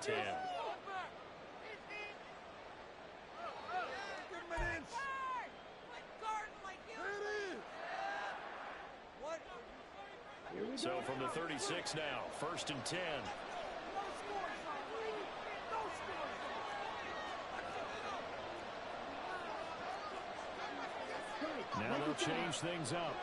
10. So from the 36 now, 1st and 10. Now they'll change things up.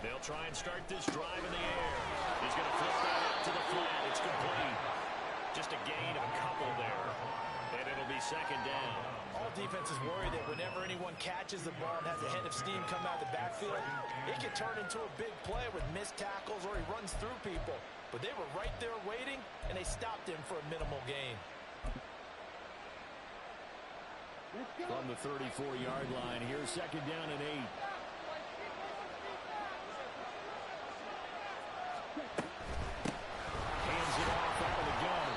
They'll try and start this drive in the air. He's going to flip that out to the flat. It's complete. Just a gain of a couple there. And it'll be 2nd down. All defenses worry that whenever anyone catches the ball and has a head of steam come out of the backfield, it can turn into a big play with missed tackles or he runs through people. But they were right there waiting, and they stopped him for a minimal gain. From the 34-yard line, here's 2nd down and 8. Hands it off out of the gun.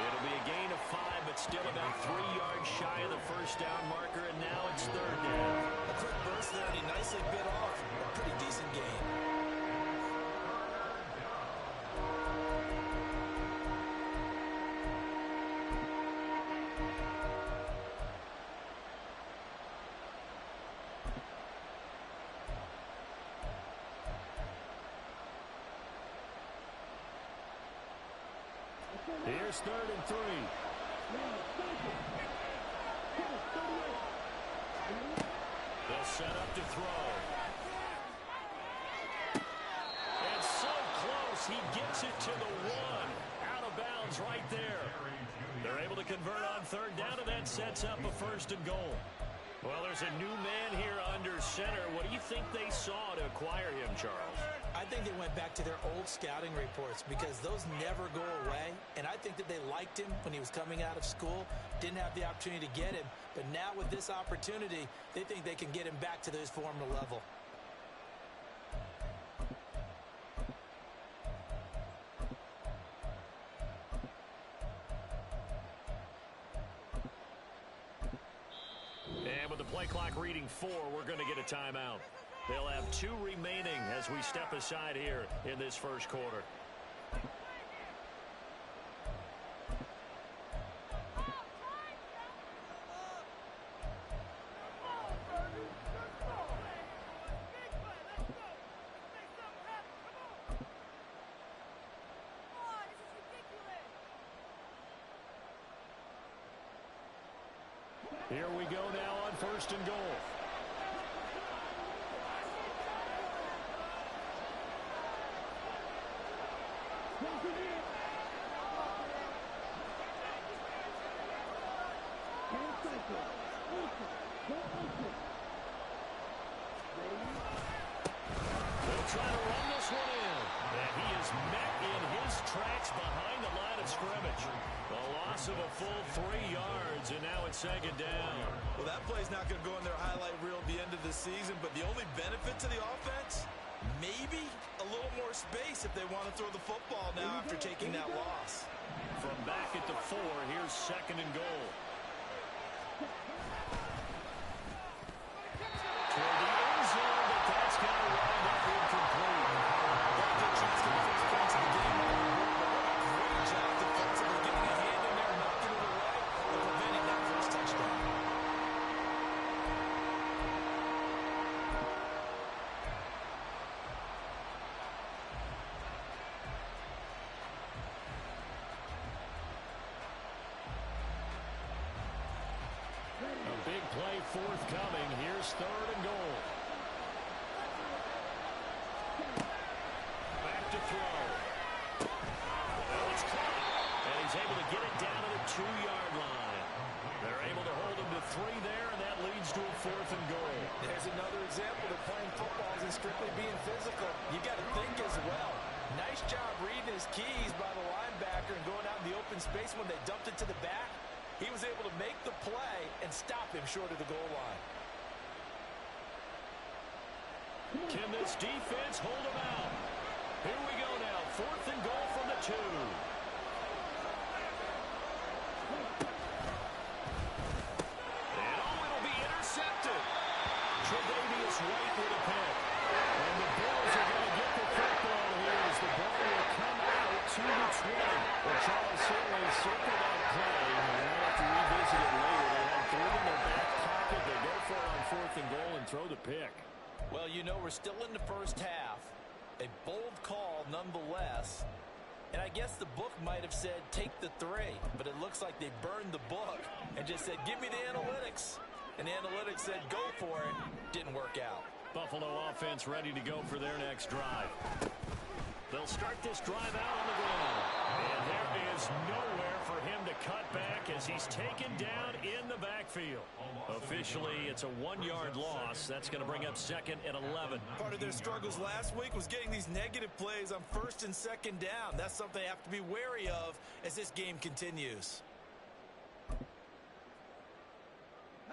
It'll be a gain of 5, but still about 3 yards shy of the 1st down marker, and now it's 3rd down. A quick burst there, and he nicely bit off a pretty decent gain. Here's 3rd and 3. They'll set up to throw. And so close, he gets it to the 1. Out of bounds right there. They're able to convert on 3rd down, and that sets up a 1st and goal. Well, there's a new man here under center. What do you think they saw to acquire him, Charles? I think they went back to their old scouting reports because those never go away. And I think that they liked him when he was coming out of school, didn't have the opportunity to get him. But now with this opportunity, they think they can get him back to his former level. And with the play clock reading 4, we're going to get a timeout. They'll have 2 remaining as we step aside here in this 1st quarter. Here we go now on 1st and goal. They'll try to run this one in. And he is met in his tracks behind the line of scrimmage. A loss of a full 3 yards, and now it's 2nd down. Well, that play's not going to go in their highlight reel at the end of the season, but the only benefit to the offense, maybe a little more space if they want to throw the football now after taking that loss. From back at the 4, here's 2nd and goal. Toward the end zone, but that's going to wind up incomplete. Good chance to the first points of the game. Great job defensively getting a hand in there, knocking it away, and preventing that first touchdown. A big play forthcoming. Here's 3rd and goal. Back to throw. Oh, it's caught. And he's able to get it down to the 2-yard line. They're able to hold him to 3 there, and that leads to a 4th and goal. There's another example that playing football isn't strictly being physical. You got to think as well. Nice job reading his keys by the linebacker and going out in the open space when they dumped it to the back. He was able to make the play and stop him short of the goal line. Can this defense hold him out? Here we go now. 4th and goal from the 2. And it'll be intercepted. Tre'Davious right with a pick. And the Bills are going to get the football here as the ball will come out to the 20. Well, Charles certainly circled that play. And we'll have to revisit it later. They had 3 in their back pocket. They go for it on 4th and goal and throw the pick. Well, you know, we're still in the first half. A bold call nonetheless. And I guess the book might have said take the 3, but it looks like they burned the book and just said give me the analytics. And the analytics said go for it. Didn't work out. Buffalo offense ready to go for their next drive. They'll start this drive out on the ground. And there is nowhere for him to cut back as he's taken down in the backfield. Officially, it's a 1-yard loss. That's going to bring up 2nd and 11. Part of their struggles last week was getting these negative plays on 1st and 2nd down. That's something they have to be wary of as this game continues.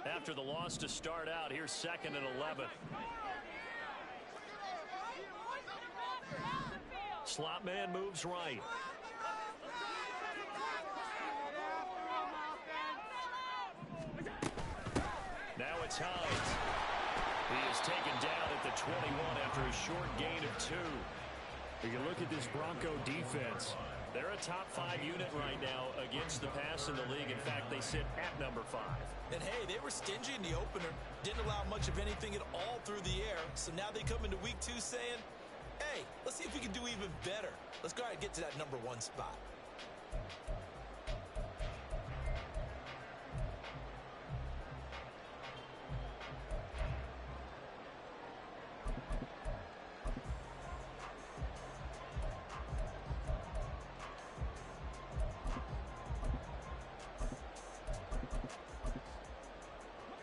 After the loss to start out, here's 2nd and 11. Slot man moves right. Now it's Hines. He is taken down at the 21 after a short gain of 2. You look at this Bronco defense. They're a top 5 unit right now against the pass in the league. In fact, they sit at number 5. And hey, they were stingy in the opener. Didn't allow much of anything at all through the air. So now they come into week 2 saying, hey, let's see if we can do even better. Let's go ahead and get to that number 1 spot.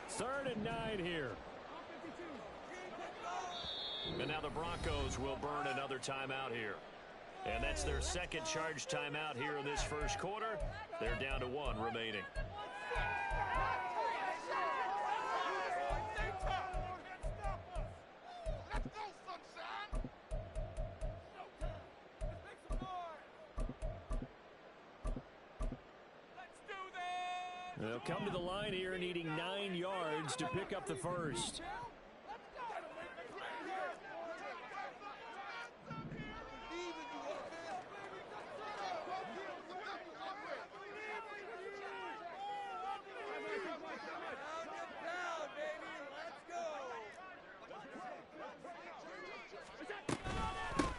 Third and 9 here. And now the Broncos will burn another timeout here. And that's their 2nd charge timeout here in this first quarter. They're down to 1 remaining. They'll come to the line here needing 9 yards to pick up the first.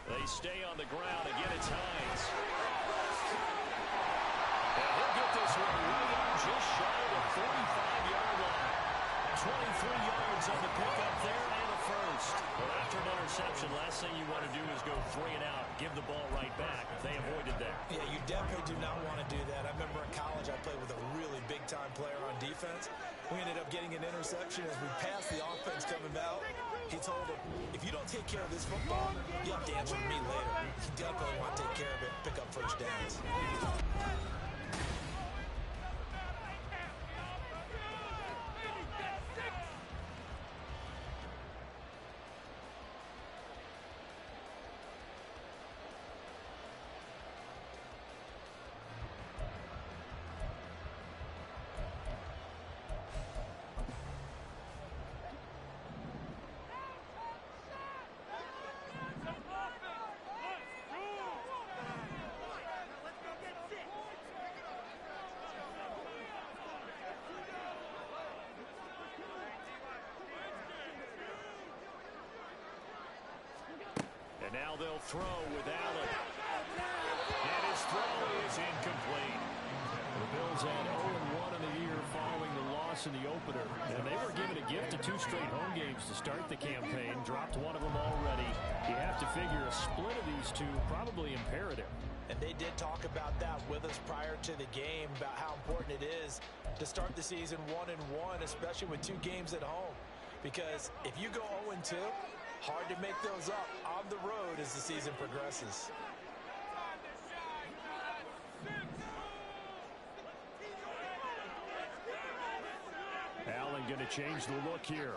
They stay on the ground. Again, it's Hines. And he'll get this one right on just shy of the 45-yard line. 23 yards on the pickup there and a first. Well, after an interception, last thing you want to do is go 3 and out, give the ball right back. They avoided that. Yeah, you definitely do not want to do that. I remember in college I played with a really big-time player on defense. We ended up getting an interception as we passed the offense coming out. He told him, if you don't take care of this football, you'll have to answer to me later. You definitely want to take care of it, pick up first downs. Now they'll throw with Allen. And his throw is incomplete. The Bills had 0-1 in the year following the loss in the opener. And they were given a gift of 2 straight home games to start the campaign. Dropped one of them already. You have to figure a split of these 2 probably imperative. And they did talk about that with us prior to the game, about how important it is to start the season 1-1, especially with 2 games at home. Because if you go 0-2, hard to make those up on the road as the season progresses. Allen going to change the look here.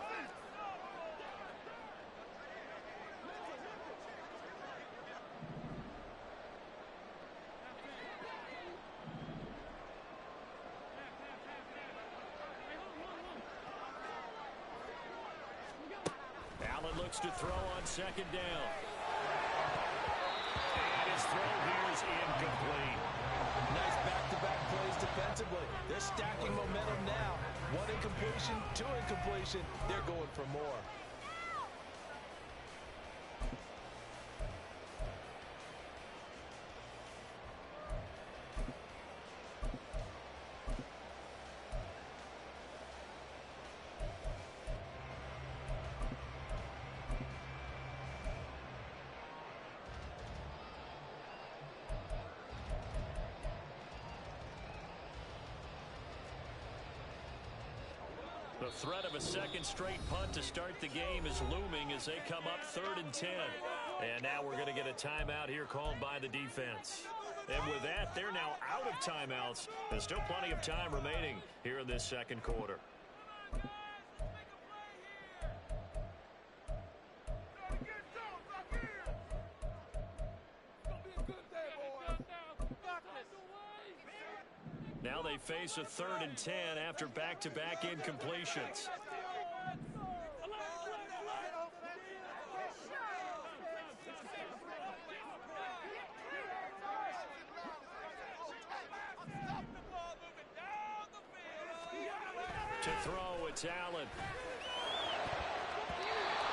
looks to throw on second down. And his throw here is incomplete. Nice back-to-back plays defensively. They're stacking momentum now. One incompletion, two incompletion. They're going for more. The threat of a second straight punt to start the game is looming as they come up 3rd and 10. And now we're going to get a timeout here called by the defense. And with that, they're now out of timeouts. There's still plenty of time remaining here in this second quarter. Now they face a 3rd and 10 after back-to-back incompletions. To throw, it's Allen.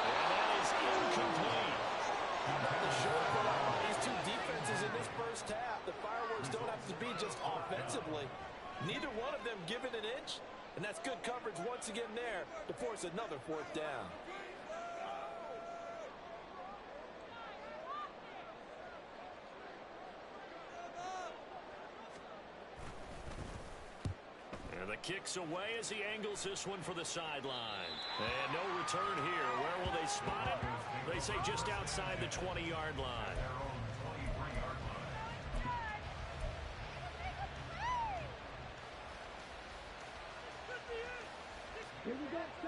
And that is incomplete. The short put out by these two defenses in this first half. The fireworks don't have to be just offensively. Neither one of them given an inch, and that's good coverage once again there to force another 4th down. And the kick's away as he angles this one for the sideline. And no return here. Where will they spot it? They say just outside the 20-yard line.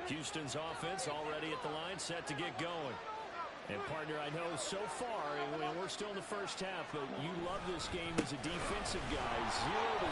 Houston's offense already at the line, set to get going. And, partner, I know so far, we're still in the first half, but you love this game as a defensive guy. 0-0.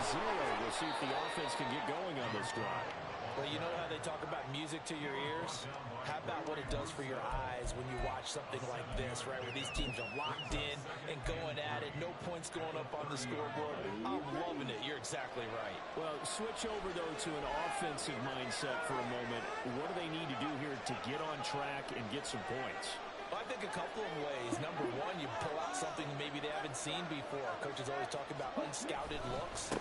We'll see if the offense can get going on this drive. Well, you know how they talk about music to your ears? How about what it does for your eyes when you watch something like this, right, where these teams are locked in and going at it, no points going up on the scoreboard? I'm loving it. You're exactly right. Well, switch over, though, to an offensive mindset for a moment. What do they need to do here to get on track and get some points? I think a couple of ways. Number one, you pull out something maybe they haven't seen before. Coaches always talk about unscouted looks.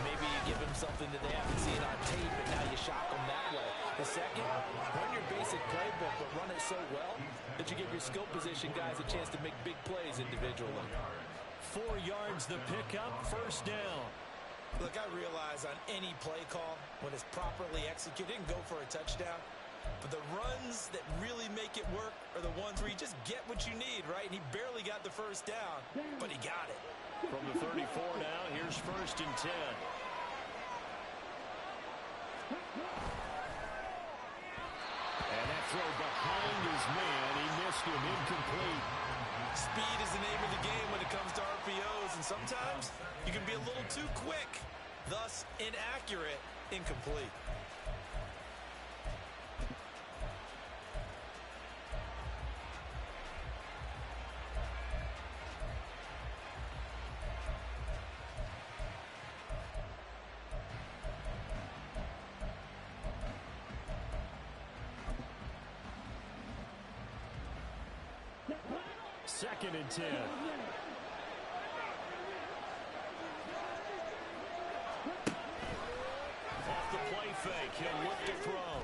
Maybe you give them something that they haven't seen on tape, and now you shock them that way. The second, run your basic playbook, but run it so well that you give your skill position guys a chance to make big plays individually. 4 yards the pickup, 1st down. Look, I realize on any play call, when it's properly executed, it can go for a touchdown. But the runs that really make it work are the ones where you just get what you need, right? And he barely got the 1st down, but he got it. From the 34 now, here's 1st and 10. And that throw behind his man, he missed him, incomplete. Speed is the name of the game when it comes to RPOs, and sometimes you can be a little too quick, thus inaccurate, incomplete. Second and 10. Off the play fake, he'll look to throw.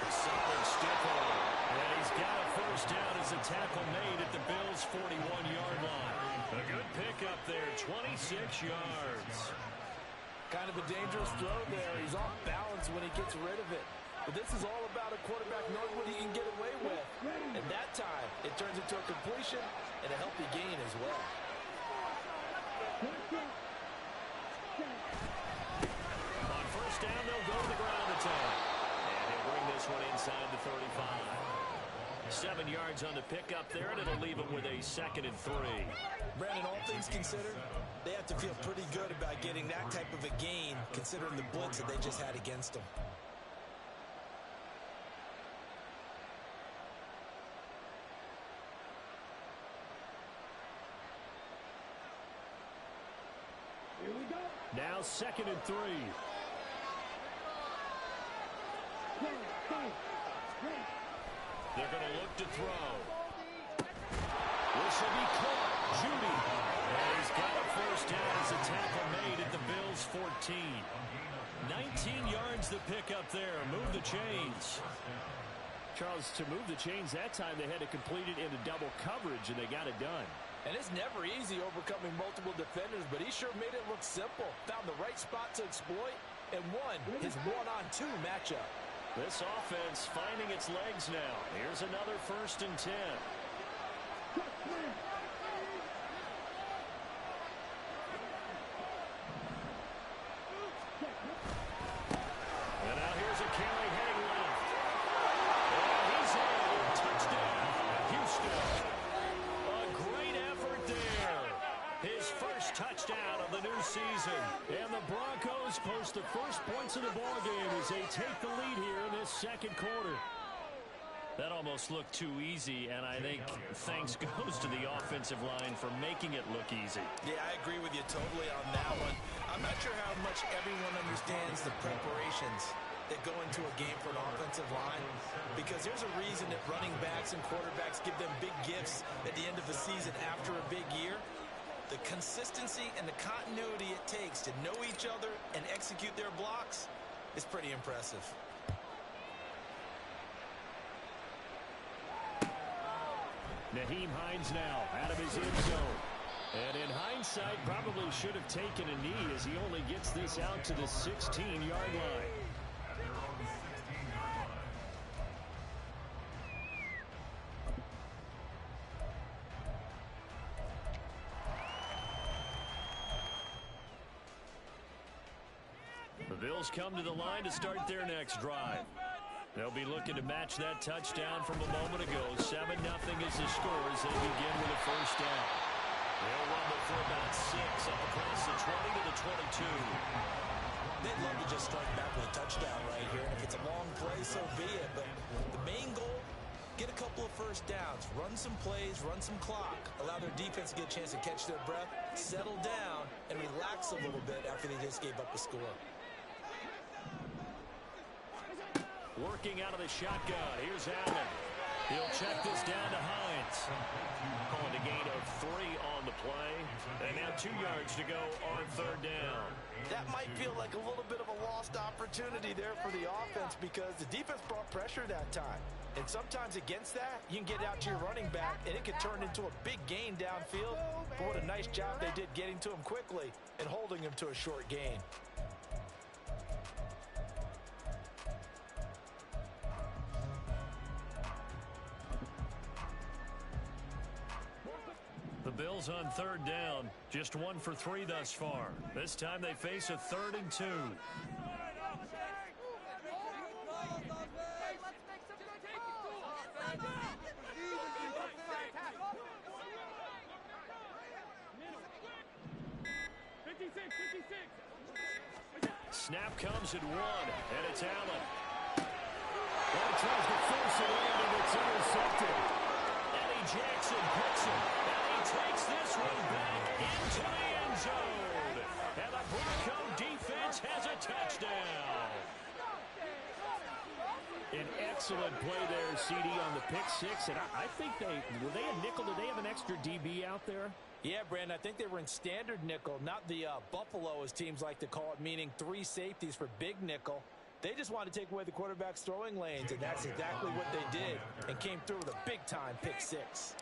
Something stiff on him. And he's got a 1st down as a tackle made at the Bills' 41-yard line. A good pickup there, 26 yards. Kind of a dangerous throw there. He's off balance when he gets rid of it. But this is all about a quarterback knowing what he can get away with. And that time, it turns into a completion and a healthy gain as well. On 1st down, they'll go to the ground attack. And he'll bring this one inside the 35. 7 yards on the pickup there, and it'll leave him with a 2nd and 3. Brandon, all things considered, they have to feel pretty good about getting that type of a gain, considering the blitz that they just had against them. now 2nd and 3. They're going to look to throw. This will be caught. Judy. And he's got a first down as a tackle made at the Bills' 14. 19 yards to pick up there. Move the chains. Charles, to move the chains that time, they had to complete it into double coverage, and they got it done. And it's never easy overcoming multiple defenders, but he sure made it look simple. Found the right spot to exploit and won his one-on-two matchup. This offense finding its legs now. Here's another 1st and 10. And now here's a carry heading left. And he's in. Touchdown, Houston. A great effort there. His first touchdown of the new season. And the Broncos post the first points of the ballgame as they take the lead here in this 2nd quarter. That almost looked too easy, and I think thanks goes to the offensive line for making it look easy. Yeah, I agree with you totally on that one. I'm not sure how much everyone understands the preparations that go into a game for an offensive line, because there's a reason that running backs and quarterbacks give them big gifts at the end of the season after a big year. The consistency and the continuity it takes to know each other and execute their blocks is pretty impressive. Nyheim Hines now out of his end zone. And in hindsight, probably should have taken a knee as he only gets this out to the 16-yard line. The Bills come to the line to start their next drive. They'll be looking to match that touchdown from a moment ago. 7-0 is the score as they begin with a first down. They'll rumble for about 6 up across the 20 to the 22. They'd love to just strike back with a touchdown right here. And if it's a long play, so be it. But the main goal, get a couple of first downs, run some plays, run some clock, allow their defense to get a chance to catch their breath, settle down, and relax a little bit after they just gave up a score. Working out of the shotgun. Here's Allen. He'll check this down to Hines. Calling a gain of 3 on the play. And now 2 yards to go on 3rd down. That might feel like a little bit of a lost opportunity there for the offense because the defense brought pressure that time. And sometimes against that, you can get out to your running back, and it can turn into a big gain downfield. But what a nice job they did getting to him quickly and holding him to a short gain. The Bills on 3rd down, just 1 for 3 thus far. This time they face a 3rd and 2. Snap comes at 1, and it's Allen. Well, tries to force it in, and it's intercepted. Eddie Jackson picks it. Takes this one back into the end zone. And the Bronco defense has a touchdown. An excellent play there, CD, on the pick 6. And I think were they a nickel? Did they have an extra DB out there? Yeah, Brandon, I think they were in standard nickel, not the Buffalo, as teams like to call it, meaning 3 safeties for big nickel. They just wanted to take away the quarterback's throwing lanes, and that's exactly what they did, and came through with a big-time pick 6.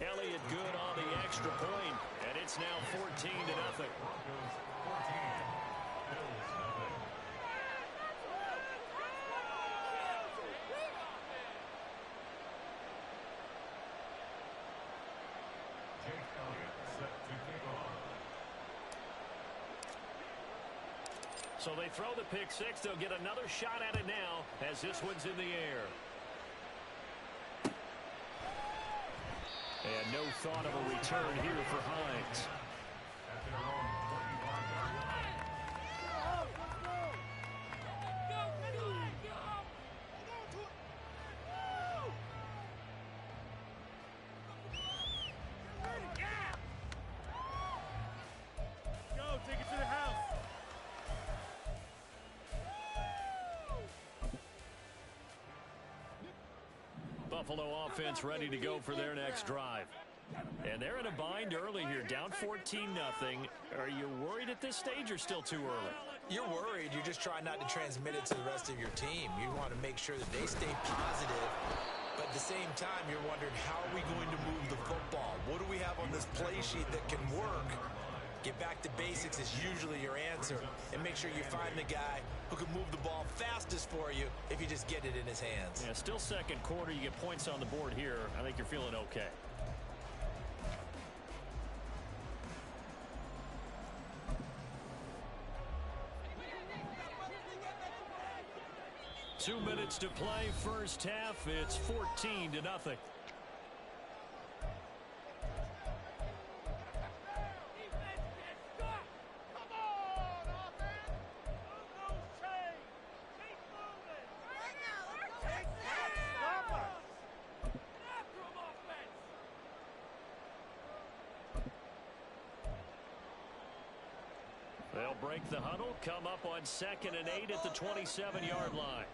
Elliott good on the extra point, and it's now 14-0. So they throw the pick 6. They'll get another shot at it now as this one's in the air. And no thought of a return here for Hines. Buffalo offense ready to go for their next drive. And they're in a bind early here, down 14-0. Are you worried at this stage or still too early? You're worried. You're just trying not to transmit it to the rest of your team. You want to make sure that they stay positive. But at the same time, you're wondering, how are we going to move the football? What do we have on this play sheet that can work? Get back to basics is usually your answer. And make sure you find the guy who can move the ball fastest for you if you just get it in his hands. Yeah, still second quarter. You get points on the board here. I think you're feeling okay. Two minutes to play, first half. It's 14-0. They'll break the huddle, come up on 2nd and 8 at the 27-yard line.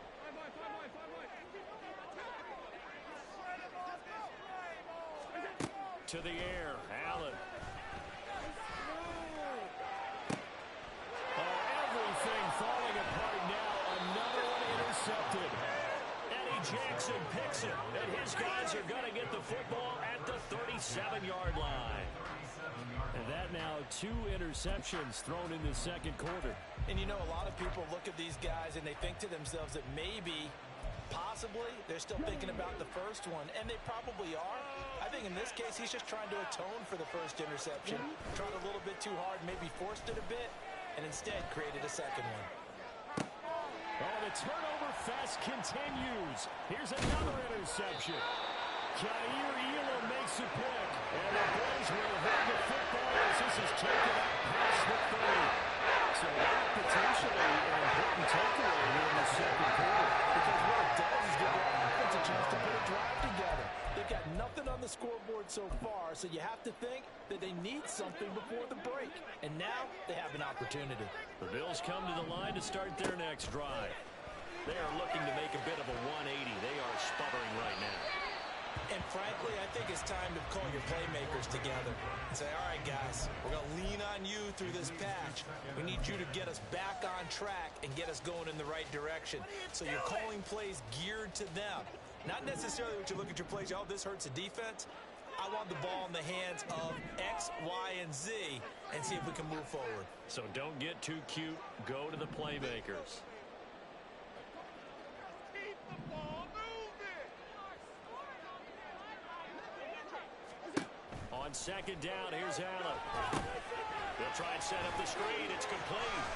To the air, Allen. Oh, everything falling apart now. Another one intercepted. Eddie Jackson picks it, and his guys are going to get the football at the 37-yard line. And that now 2 interceptions thrown in the second quarter. And you know, a lot of people look at these guys and they think to themselves that maybe, possibly, they're still thinking about the first one, and they probably are. I think in this case, he's just trying to atone for the first interception, tried a little bit too hard, maybe forced it a bit, and instead created a second one. Oh, the turnover fest continues. Here's another interception. Jair Elam makes a pick, and the Bills will have the football as this is taken up past the 30. So that potentially an important takeaway here in the second quarter. Because what it does is give their offense a chance to put a drive together. They've got nothing on the scoreboard so far, so you have to think that they need something before the break. And now they have an opportunity. The Bills come to the line to start their next drive. They are looking to make a bit of a 180. They are sputtering right now. And frankly, I think it's time to call your playmakers together and say, all right, guys, we're going to lean on you through this patch. We need you to get us back on track and get us going in the right direction. So you're calling plays geared to them. Not necessarily what you look at your plays, oh, this hurts the defense. I want the ball in the hands of X, Y, and Z and see if we can move forward. So don't get too cute. Go to the playmakers. On second down, here's Allen. They'll try and set up the screen. It's complete.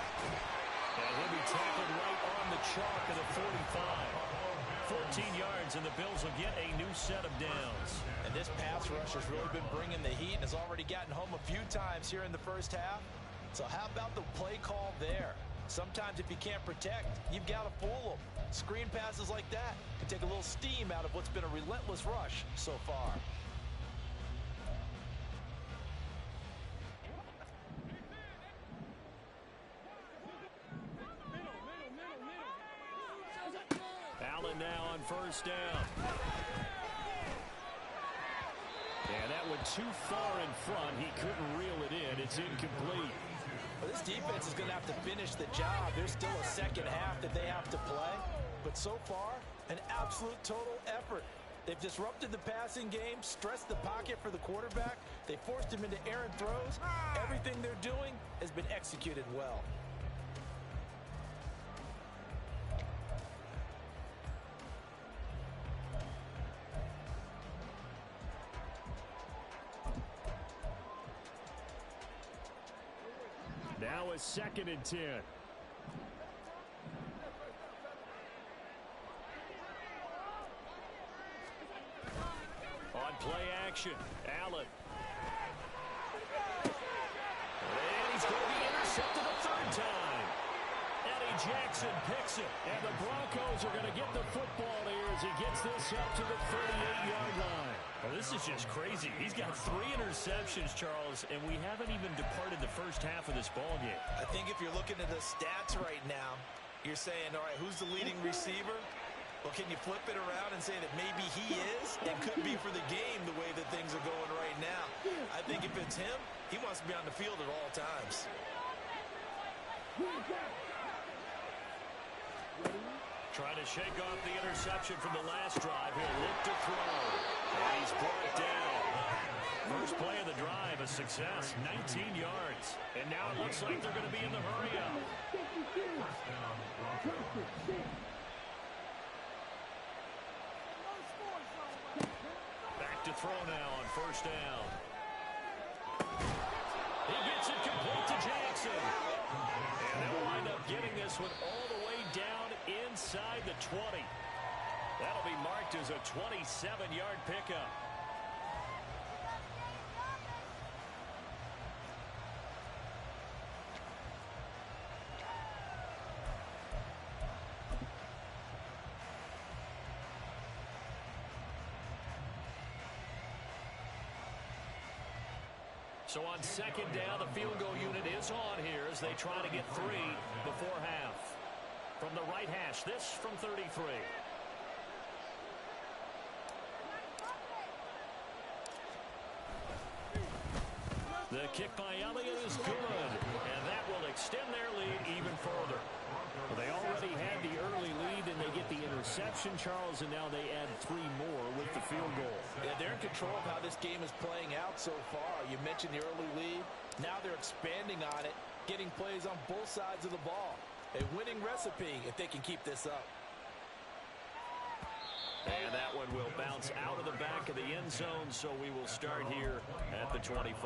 And he'll be tackled right on the chalk at the 45. 14 yards, and the Bills will get a new set of downs. And this pass rush has really been bringing the heat and has already gotten home a few times here in the first half. So how about the play call there? Sometimes if you can't protect, you've got to fool them. Screen passes like that can take a little steam out of what's been a relentless rush so far. Allen now on first down. And that went too far in front. He couldn't reel it in. It's incomplete. Well, this defense is going to have to finish the job. There's still a second half that they have to play. But so far, an absolute total effort. They've disrupted the passing game, stressed the pocket for the quarterback. They forced him into errant throws. Everything they're doing has been executed well. Now a 2nd and 10. On play action, Allen. And he's going to be intercepted a 3rd time. Eddie Jackson picks it, and the Broncos are going to get the football here as he gets this up to the 38-yard line. Well, this is just crazy. He's got 3 interceptions, Charles, and we haven't even departed the first half of this ballgame. I think if you're looking at the stats right now, you're saying, all right, who's the leading receiver? Well, can you flip it around and say that maybe he is and could be for the game the way that things are going right now? I think if it's him, he wants to be on the field at all times. Trying to shake off the interception from the last drive. He'll look to throw. And he's brought down. First play of the drive, a success, 19 yards. And now it looks like they're going to be in the hurry up. Back to throw now on first down. He gets it complete to Jackson. And they'll wind up getting this one all the way down inside the 20. That'll be marked as a 27-yard pickup. So on second down, the field goal unit is on here as they try to get 3 before half. From the right hash, this from 33. The kick by Elliott is good, and that will extend their lead even further. Well, they already had the early lead, and they get the interception, Charles, and now they add 3 more with the field goal. Yeah, they're in control of how this game is playing out so far. You mentioned the early lead. Now they're expanding on it, getting plays on both sides of the ball. A winning recipe if they can keep this up. And that one will bounce out of the back of the end zone, so we will start here at the 25.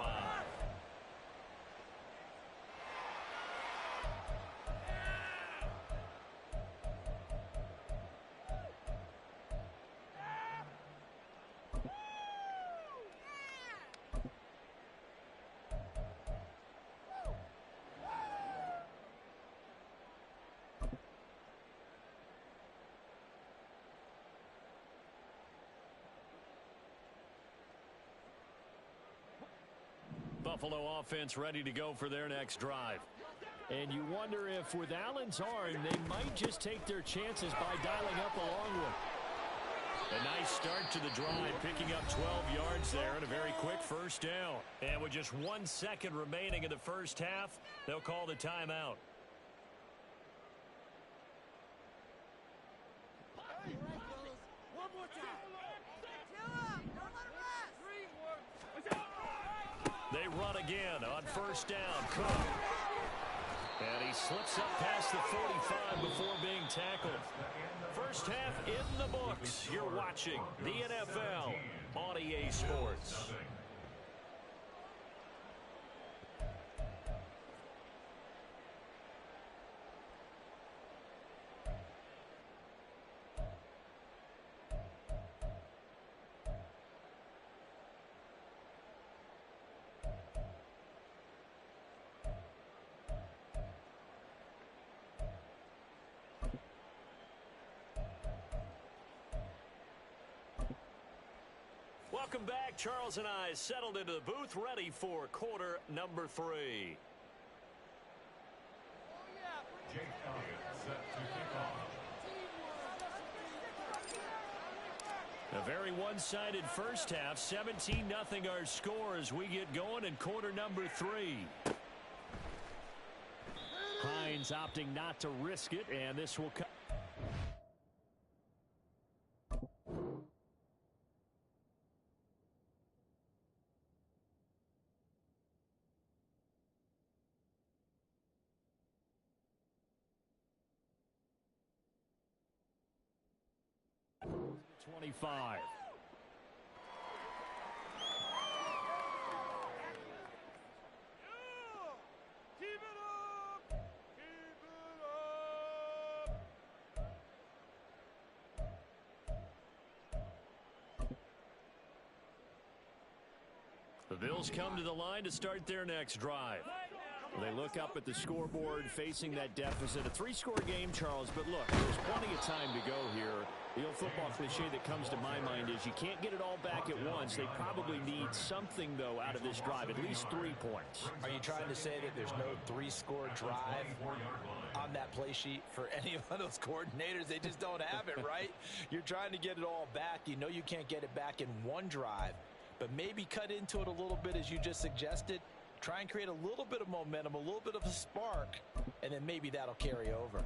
Buffalo offense ready to go for their next drive. And you wonder if with Allen's arm, they might just take their chances by dialing up a long one. A nice start to the drive, picking up 12 yards there and a very quick first down. And with just 1 second remaining in the first half, they'll call the timeout. One more time. They run again on first down. Cook. And he slips up past the 45 before being tackled. First half in the books. You're watching the NFL on EA Sports. Welcome back. Charles and I settled into the booth, ready for quarter number 3. A very one-sided first half. 17-0 our score as we get going in quarter number 3. Hines opting not to risk it, and this will come. .25. Keep it up! Keep it up! The Bills come to the line to start their next drive. They look up at the scoreboard facing that deficit. A three-score game, Charles, but look, there's plenty of time to go here. The old football cliche that comes to my mind is you can't get it all back at once. They probably need something, though, out of this drive, at least 3 points. Are you trying to say that there's no three-score drive on that play sheet for any of those coordinators? They just don't have it, right? You're trying to get it all back. You know you can't get it back in one drive, but maybe cut into it a little bit as you just suggested. Try and create a little bit of momentum, a little bit of a spark, and then maybe that'll carry over.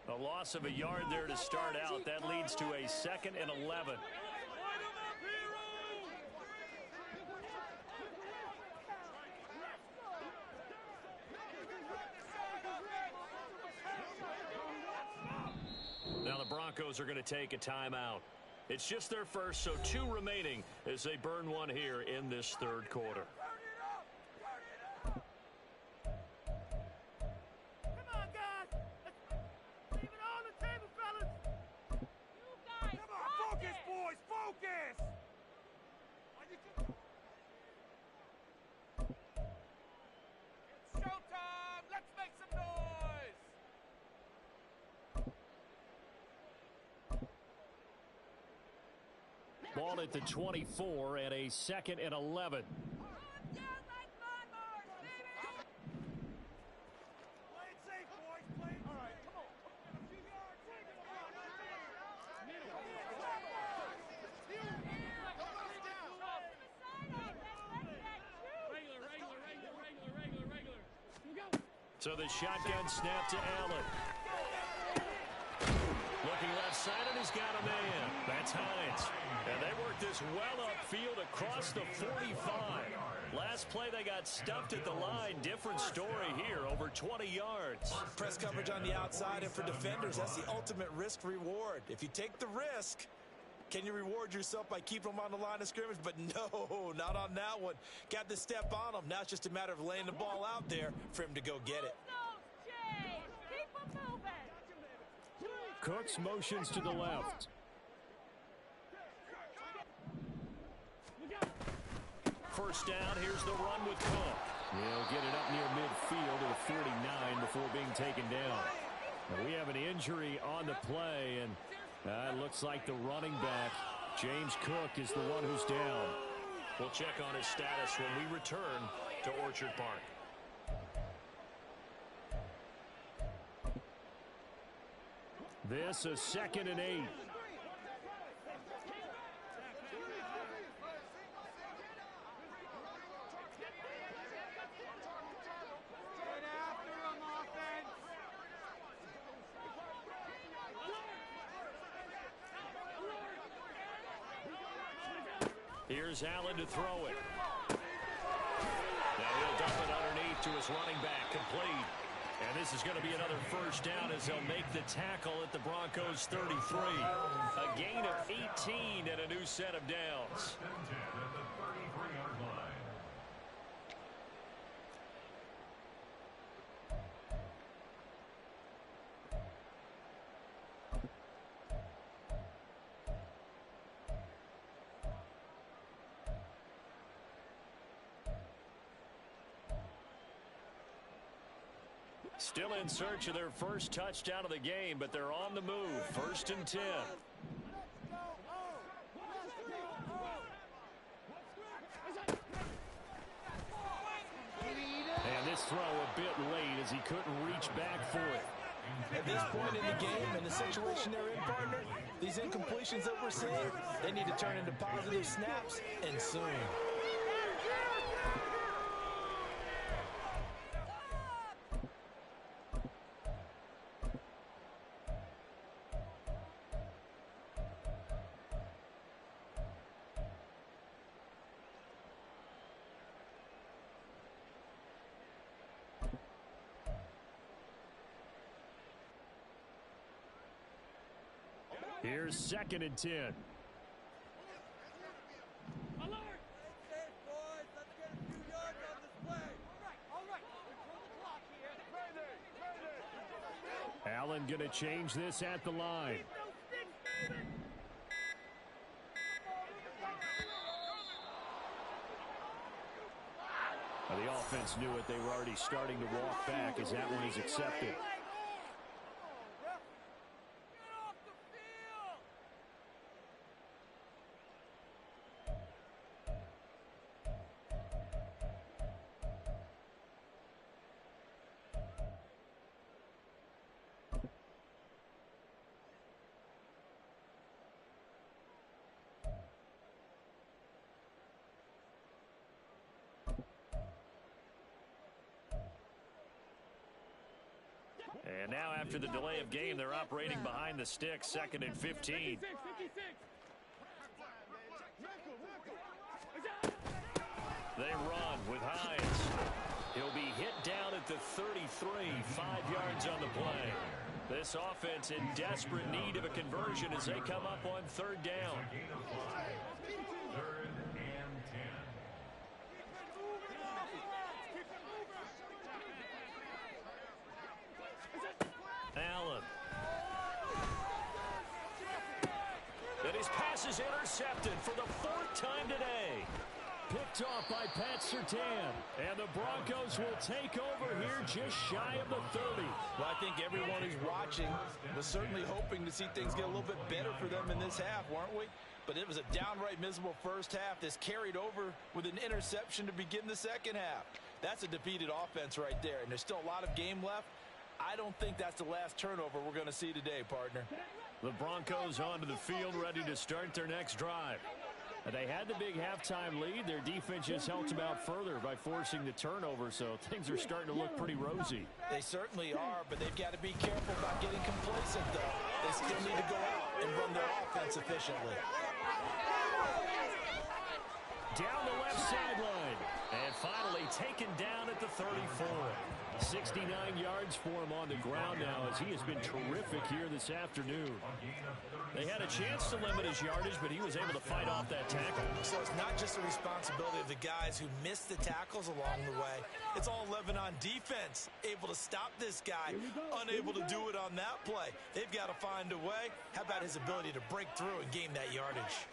A loss of a yard there to start out. That leads to a 2nd and 11. Now the Broncos are going to take a timeout. It's just their first, so 2 remaining as they burn one here in this 3rd quarter. Ball at the 24 and a 2nd and 11. So the shotgun snap to Allen. Looking left side, and he's got a man. That's Hines. And they work this well upfield across the 45. Last play, they got stuffed at the line. Different story here, over 20 yards. Press coverage on the outside, and for defenders, that's the ultimate risk-reward. If you take the risk, can you reward yourself by keeping them on the line of scrimmage? But no, not on that one. Got to step on them. Now it's just a matter of laying the ball out there for him to go get it. Cooks motions to the left. First down, here's the run with Cook. He'll get it up near midfield to the 49 before being taken down. Now we have an injury on the play, and it looks like the running back, James Cook, is the one who's down. We'll check on his status when we return to Orchard Park. This a 2nd and 8. Here's Allen to throw it. Now he'll dump it underneath to his running back, complete. And this is going to be another first down as they'll make the tackle at the Broncos 33. A gain of 18 and a new set of downs. Still in search of their first touchdown of the game, but they're on the move. 1st and 10. And this throw a bit late as he couldn't reach back for it. At this point in the game and the situation they're in, partner, these incompletions that we're seeing, they need to turn into positive snaps, and soon. Here's 2nd and 10. Alert! Boys, let's get a few yards on this play. All right. Control the clock here. Allen going to change this at the line. defense knew it. They were already starting to walk back as that one is accepted. And now after the delay of game, they're operating behind the sticks, 2nd and 15. They run with Hines. He'll be hit down at the 33, 5 yards on the play. This offense in desperate need of a conversion as they come up on 3rd down. Allen. And his pass is intercepted for the 4th time today. Picked off by Pat Surtain. And the Broncos will take over here just shy of the 30. Well, I think everyone who's watching was certainly hoping to see things get a little bit better for them in this half, weren't we? But it was a downright miserable first half. This carried over with an interception to begin the second half. That's a defeated offense right there, and there's still a lot of game left. I don't think that's the last turnover we're going to see today, partner. The Broncos onto the field, ready to start their next drive. They had the big halftime lead. Their defense just helped them out further by forcing the turnover, so things are starting to look pretty rosy. They certainly are, but they've got to be careful about getting complacent, though. They still need to go out and run their offense efficiently. Down the left sideline, and finally taken down at the 34. 69 yards for him on the ground now as he has been terrific here this afternoon. They had a chance to limit his yardage, but he was able to fight off that tackle. So it's not just the responsibility of the guys who missed the tackles along the way. It's all 11 on defense, able to stop this guy, unable to do it on that play. They've got to find a way. How about his ability to break through and gain that yardage?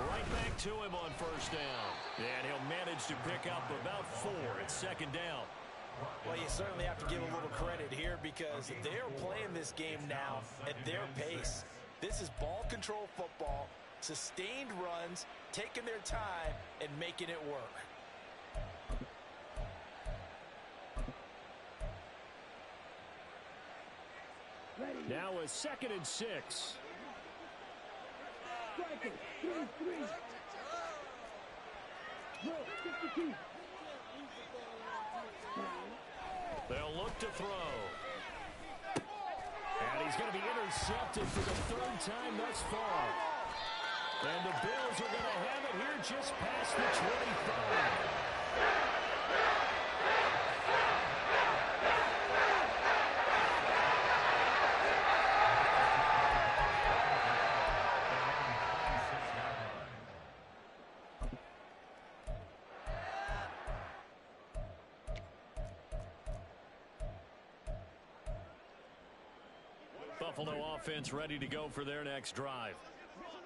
Right back to him on 1st down. And he'll manage to pick up about 4 at 2nd down. Well, you certainly have to give a little credit here because they're playing this game now at their pace. This is ball control football, sustained runs, taking their time, and making it work. Now a 2nd and 6. They'll look to throw. And he's going to be intercepted for the 3rd time thus far. And the Bills are going to have it here just past the 25. Buffalo offense ready to go for their next drive.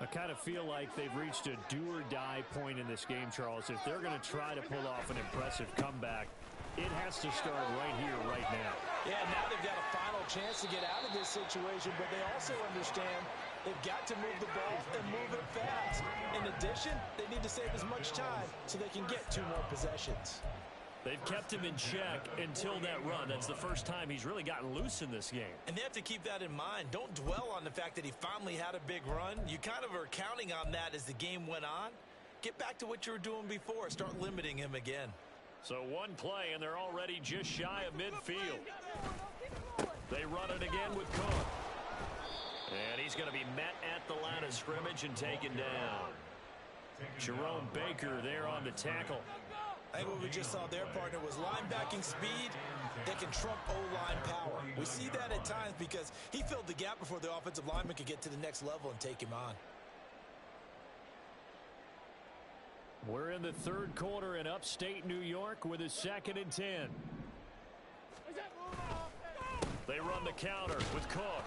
I kind of feel like they've reached a do-or-die point in this game, Charles. If they're going to try to pull off an impressive comeback, it has to start right here, right now. Yeah, now they've got a final chance to get out of this situation, but they also understand they've got to move the ball and move it fast. In addition, they need to save as much time so they can get 2 more possessions. They've kept him in check until that run. That's the first time he's really gotten loose in this game. And they have to keep that in mind. Don't dwell on the fact that he finally had a big run. You kind of are counting on that as the game went on. Get back to what you were doing before. Start limiting him again. So 1 play, and they're already just shy of midfield. They run it again with Cook. And he's going to be met at the line of scrimmage and taken down. Jerome Baker there on the tackle. I think what we just saw their partner was linebacking speed that can trump O-line power. We see that at times because he filled the gap before the offensive lineman could get to the next level and take him on. We're in the 3rd quarter in upstate New York with a 2nd and 10. They run the counter with Cook.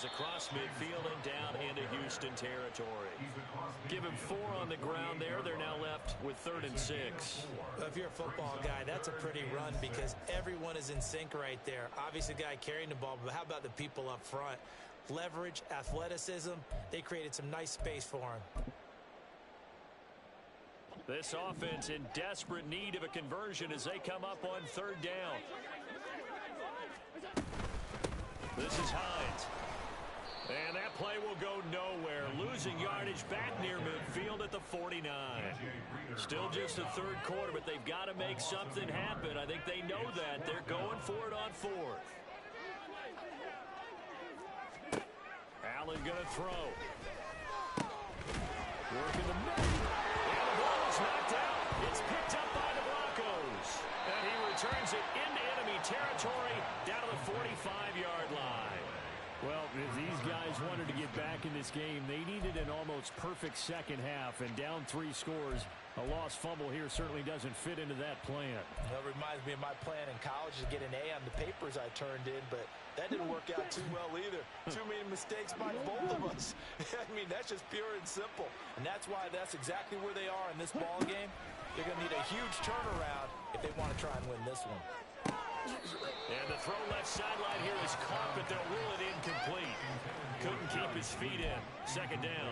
is across midfield and down into Houston territory. Give him 4 on the ground there. They're now left with 3rd and 6. Well, if you're a football guy, that's a pretty run because everyone is in sync right there. Obviously, the guy carrying the ball, but how about the people up front? Leverage, athleticism, they created some nice space for him. This offense in desperate need of a conversion as they come up on 3rd down. This is Hines. And that play will go nowhere. Losing yardage back near midfield at the 49. Still just the 3rd quarter, but they've got to make something happen. I think they know that. They're going for it on 4th. Allen going to throw. Working the middle. And the ball is knocked out. It's picked up by the Broncos. And he returns it into enemy territory down to the 45-yard line. Well, if these guys wanted to get back in this game, they needed an almost perfect second half, and down 3 scores. A lost fumble here certainly doesn't fit into that plan. That reminds me of my plan in college to get an A on the papers I turned in, but that didn't work out too well either. Too many mistakes by both of us. I mean, that's just pure and simple. And that's why that's exactly where they are in this ball game. They're going to need a huge turnaround if they want to try and win this one. And the throw left sideline here is caught, but they'll rule it incomplete. Couldn't keep his feet in. 2nd down.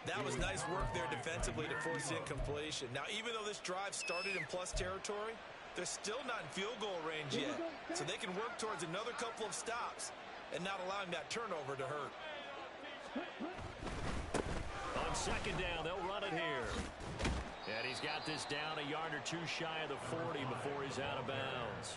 That was nice work there defensively to force incompletion. Now, even though this drive started in plus territory, they're still not in field goal range yet. So they can work towards another couple of stops and not allowing that turnover to hurt. On 2nd down, they'll run it here. And he's got this down a yard or 2 shy of the 40 before he's out of bounds.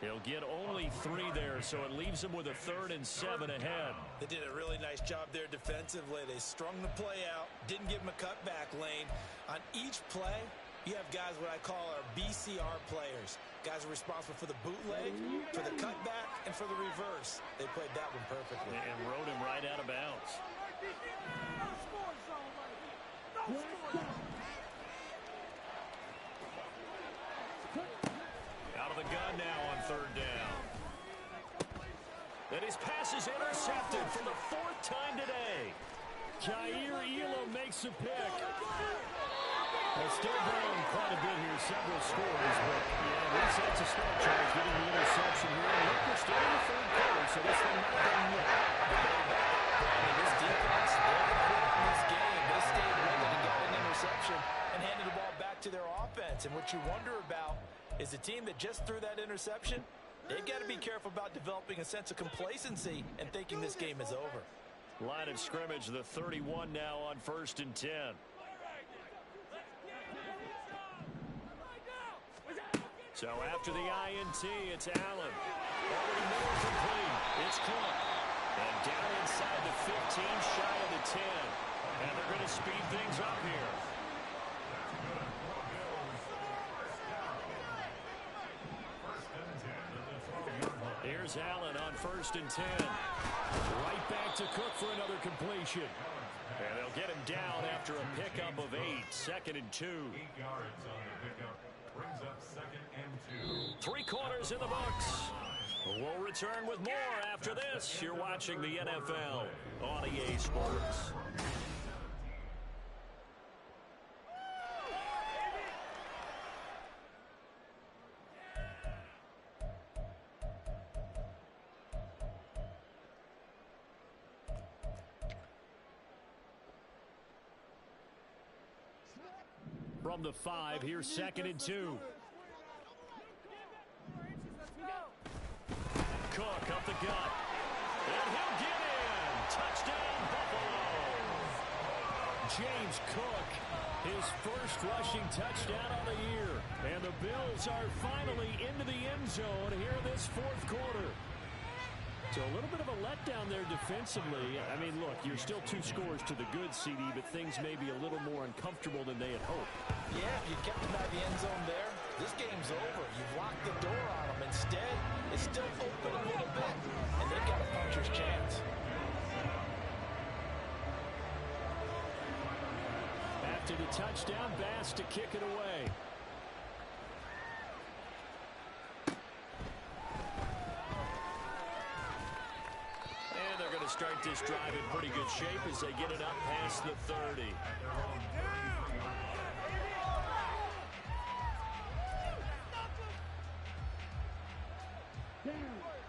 He'll get only 3 there, so it leaves him with a 3rd and 7 ahead. They did a really nice job there defensively. They strung the play out, didn't give him a cutback lane. On each play, you have guys what I call our BCR players. Guys are responsible for the bootleg, for the cutback, and for the reverse. They played that one perfectly. And rode him right out of bounds. No score zone right here. No score zone. Out of the gun now on 3rd down. And his pass is intercepted for the 4th time today. Jair Elam makes a pick. They're still down quite a bit here, several scores, but yeah, at least that's a start charge getting the interception here. And look, we're still in the 3rd quarter, so this thing not done yet. I mean, this defense, they're important in this game. They stayed with it and got an interception and handed the ball back to their offense. And what you wonder about is the team that just threw that interception, they've got to be careful about developing a sense of complacency and thinking this game is over. Line of scrimmage, the 31 now on 1st and 10. So after the INT, it's Allen. Already more complete. It's Cook. And down inside the 15, shy of the 10. And they're going to speed things up here. Here's Allen on 1st and 10. Right back to Cook for another completion. And they'll get him down after a pickup of 8. 2nd and 2. 8 yards on the pickup. Brings up 2nd and 2. 3 quarters in the books. We'll return with more after this. You're watching the NFL on EA Sports. From the 5, here's 2nd and 2. Cook up the gut. And he'll get in. Touchdown, Buffalo. James Cook, his first rushing touchdown of the year. And the Bills are finally into the end zone here in this 4th quarter. So a little bit of a letdown there defensively. I mean, look, you're still 2 scores to the good, CD, but things may be a little more uncomfortable than they had hoped. Yeah, if you kept them out of the end zone there, this game's over. You've locked the door on them. Instead, it's still open a little bit, and they've got a puncher's chance. After the touchdown, Bass to kick it away. And they're going start this drive in pretty good shape as they get it up past the 30.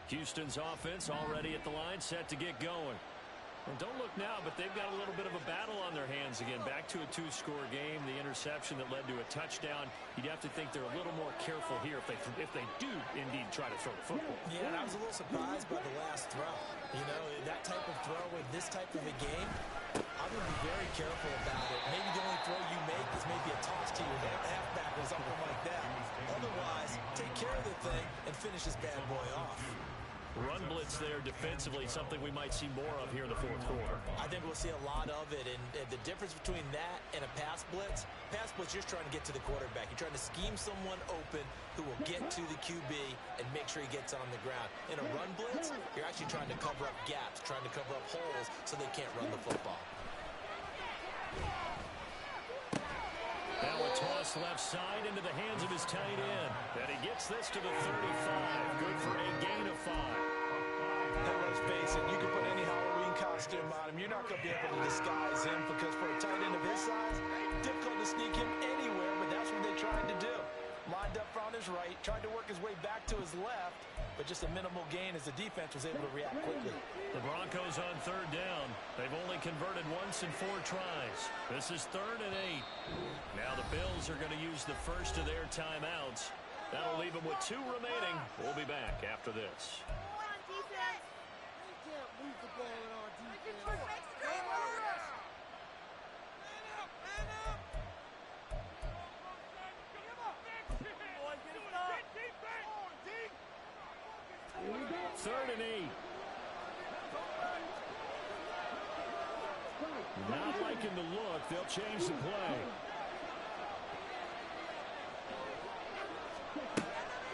Houston's offense already at the line, set to get going. And don't look now, but they've got a little bit of a battle on their hands again. Back to a two-score game. The interception that led to a touchdown. You'd have to think they're a little more careful here if they do indeed try to throw the football. Yeah, and I was a little surprised by the last throw. You know, that type of throw in this type of a game, I'm going to be very careful about it. Maybe the only throw you make is maybe a toss to your halfback or something like that. Otherwise, take care of the thing and finish this bad boy off. Run blitz there defensively, something we might see more of here in the fourth quarter. I think we'll see a lot of it, and the difference between that and a pass blitz, you're trying to get to the quarterback. You're trying to scheme someone open who will get to the QB and make sure he gets on the ground. In a run blitz, you're actually trying to cover up gaps, trying to cover up holes so they can't run the football. Now a toss left side into the hands of his tight end. And he gets this to the 35. Good for a gain of 5. Hey, let's face it, you can put any Halloween costume on him. You're not going to be able to disguise him because for a tight end of his size, difficult to sneak him anywhere, but that's what they tried to do. Lined up on his right, tried to work his way back to his left, but just a minimal gain as the defense was able to react quickly. The Broncos on third down. They've only converted once in 4 tries. This is 3rd and 8. Now the Bills are going to use the first of their timeouts. That'll leave them with 2 remaining. We'll be back after this. Third and 8. Not liking the look. They'll change the play.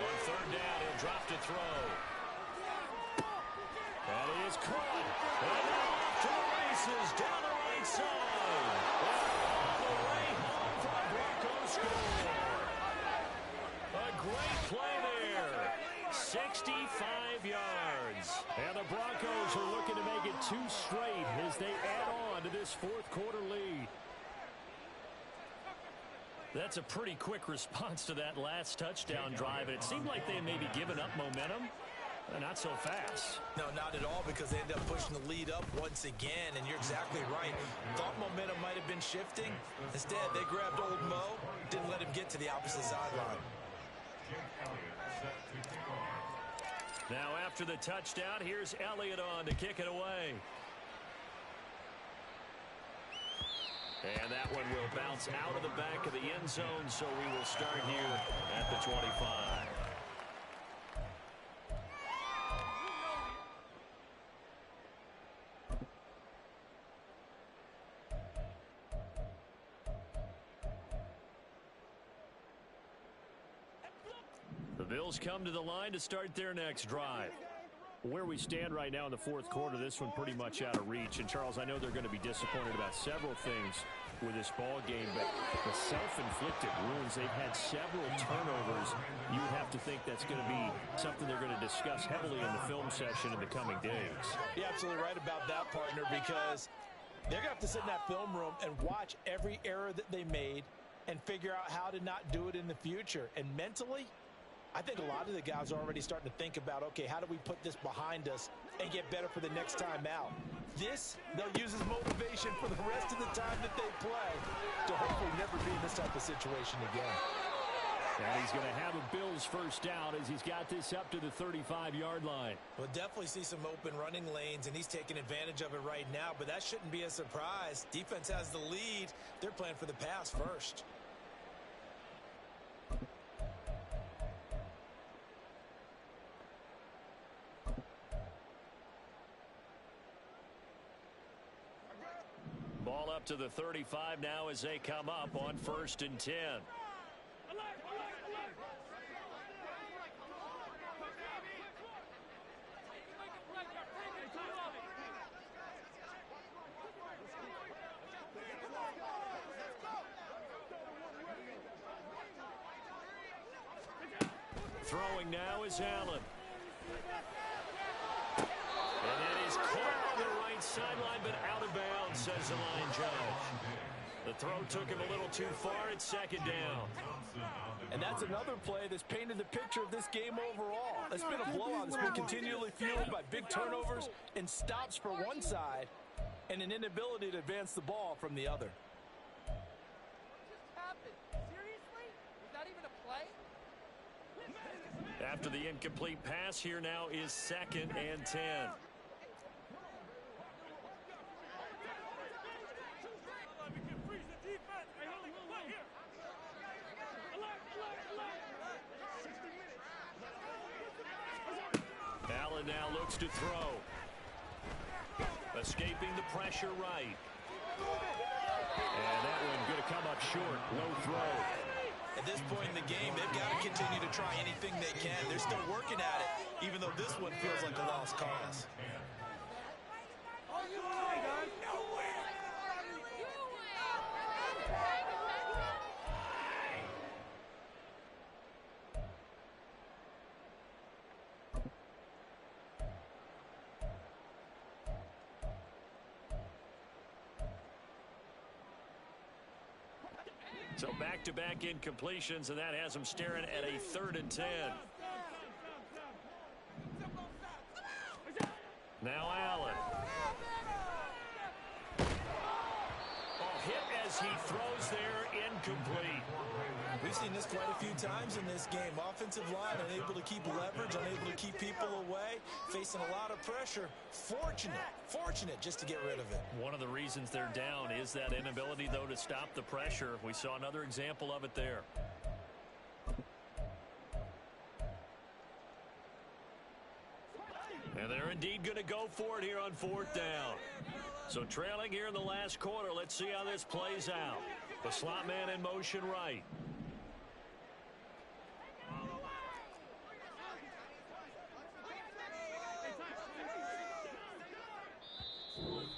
On third down, he'll drop to throw. And he is caught. And now off to the races down the right side. All the way home for the Broncos score. A great play there. 65 yards. And the Broncos are looking to make it 2 straight as they add on to this fourth quarter lead. That's a pretty quick response to that last touchdown drive. And it seemed like they may be giving up momentum. Not so fast. No, not at all, because they end up pushing the lead up once again, and you're exactly right. Thought momentum might have been shifting. Instead, they grabbed old Mo, didn't let him get to the opposite sideline. Now after the touchdown, here's Elliott on to kick it away. And that one will bounce out of the back of the end zone, so we will start here at the 25. The Bills come to the line to start their next drive. Where we stand right now in the fourth quarter, this one pretty much out of reach. And, Charles, I know they're going to be disappointed about several things with this ball game, but the self-inflicted wounds, they've had several turnovers. You have to think that's going to be something they're going to discuss heavily in the film session in the coming days. You're absolutely right about that, partner, because they're going to have to sit in that film room and watch every error that they made and figure out how to not do it in the future. And mentally, I think a lot of the guys are already starting to think about, okay, how do we put this behind us and get better for the next time out? This, they'll use as motivation for the rest of the time that they play to hopefully never be in this type of situation again. And he's going to have a Bills first down as he's got this up to the 35-yard line. We'll definitely see some open running lanes, and he's taking advantage of it right now, but that shouldn't be a surprise. Defense has the lead. They're playing for the pass first. Ball up to the 35 now as they come up on 1st and 10. Throwing now is Allen. And that is caught on the right sideline, but out of bounds, says the line judge. The throw took him a little too far. It's second down. And that's another play that's painted the picture of this game overall. It's been a blowout that's been continually fueled by big turnovers and stops for one side and an inability to advance the ball from the other. What just happened? Seriously? Was that even a play? After the incomplete pass, here now is 2nd and 10. Allen now looks to throw. Escaping the pressure right. And that one going to come up short. Low throw. At this point in the game, they've got to continue to try anything they can. They're still working at it, even though this one feels like a lost cause. So back-to-back incompletions, and that has them staring at a 3rd and 10. Now Allen. Oh, hit as he throws there, incomplete. We've seen this quite a few times in this game. Offensive line unable to keep leverage, unable to keep people away, facing a lot of pressure. Fortunate just to get rid of it. One of the reasons they're down is that inability, though, to stop the pressure. We saw another example of it there. And they're indeed going to go for it here on 4th down. So trailing here in the last quarter, let's see how this plays out. The slot man in motion right.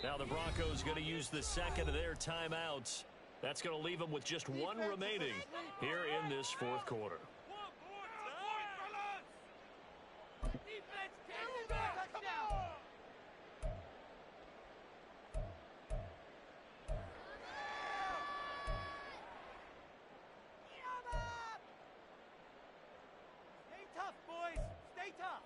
Now the Broncos going to use the second of their timeouts. That's going to leave them with just one remaining here in this 4th quarter. Stay tough, boys. Stay tough.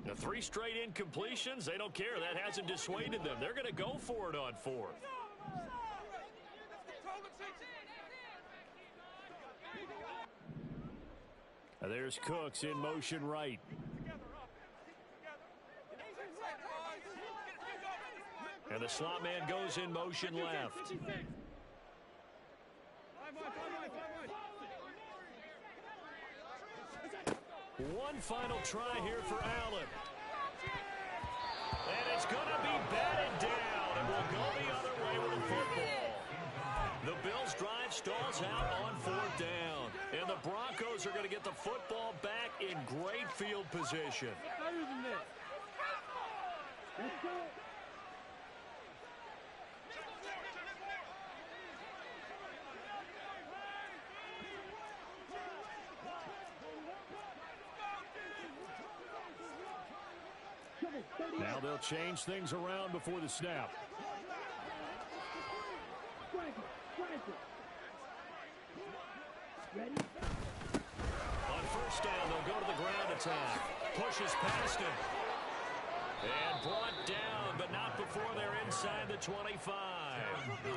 The 3 straight incompletions, they don't care. That hasn't dissuaded them. They're going to go for it on 4th. There's Cooks in motion right. And the slot man goes in motion left. One final try here for Allen. And it's going to be batted down, and we'll go the other way with the football. The Bills' drive stalls out on 4th down, and the Broncos are going to get the football back in great field position. Better than this. Let's go. Now they'll change things around before the snap. On 1st down, they'll go to the ground attack. Pushes past him. And brought down, but not before they're inside the 25.